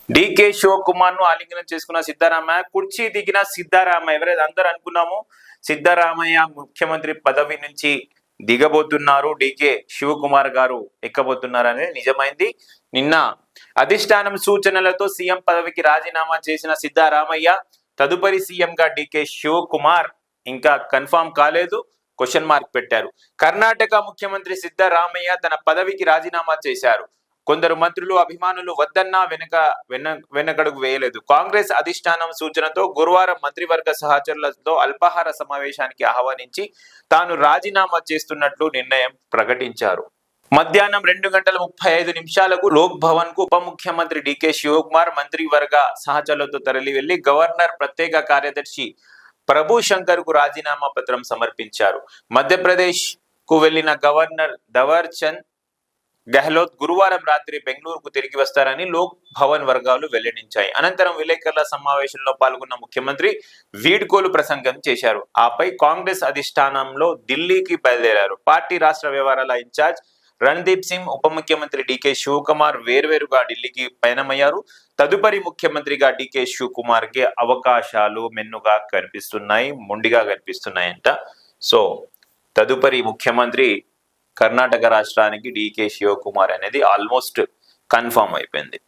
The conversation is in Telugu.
డికే శివకుమార్ ను ఆలింగనం చేసుకున్న సిద్ధరామయ్య, కుర్చీ దిగిన సిద్ధరామయ్య. ఎవరైతే అందరూ అనుకున్నాము సిద్ధరామయ్య ముఖ్యమంత్రి పదవి నుంచి దిగబోతున్నారు, డికే శివకుమార్ గారు ఎక్కబోతున్నారు అనేది నిజమైంది. నిన్న అధిష్టానం సూచనలతో సీఎం పదవికి రాజీనామా చేసిన సిద్ధరామయ్య తదుపరి సీఎం గా డికే శివకుమార్ ఇంకా కన్ఫర్మ్ కాలేదు, క్వశ్చన్ మార్క్ పెట్టారు. కర్ణాటక ముఖ్యమంత్రి సిద్ధరామయ్య తన పదవికి రాజీనామా చేశారు. కొందరు మంత్రులు, అభిమానులు వద్దన్నా వెనకడుగు వేయలేదు. కాంగ్రెస్ అధిష్టానం సూచనతో గురువారం మంత్రివర్గ సహచరులతో అల్పాహార సమావేశానికి ఆహ్వానించి తాను రాజీనామా చేస్తున్నట్లు నిర్ణయం ప్రకటించారు. మధ్యాహ్నం 2:35 లోక్ భవన్ కు ఉప ముఖ్యమంత్రి డికే శివకుమార్ మంత్రివర్గ సహచరులతో తరలి వెళ్లి గవర్నర్ ప్రత్యేక కార్యదర్శి ప్రభు శంకర్ కు రాజీనామా పత్రం సమర్పించారు. మధ్యప్రదేశ్ కు వెళ్లిన గవర్నర్ దవర్ చంద్ గెహ్లోత్ గురువారం రాత్రి బెంగళూరుకు తిరిగి వస్తారని లోక్ భవన్ వర్గాలు వెల్లడించాయి. అనంతరం విలేకరుల సమావేశంలో పాల్గొన్న ముఖ్యమంత్రి వీడ్కోలు ప్రసంగం చేశారు. ఆపై కాంగ్రెస్ అధిష్టానంలో ఢిల్లీకి బయలుదేరారు. పార్టీ రాష్ట్ర వ్యవహారాల ఇన్ఛార్జ్ రణ్దీప్ సింగ్, ఉప ముఖ్యమంత్రి డికే శివకుమార్ వేర్వేరుగా ఢిల్లీకి పయనమయ్యారు. తదుపరి ముఖ్యమంత్రిగా డికే శివకుమార్ కి అవకాశాలు మెండుగా కనిపిస్తున్నాయి, మొండిగా కనిపిస్తున్నాయంట. సో తదుపరి ముఖ్యమంత్రి కర్ణాటక రాష్ట్రానికి డికే శివకుమార్ అనేది ఆల్మోస్ట్ కన్ఫర్మ్ అయిపోయింది.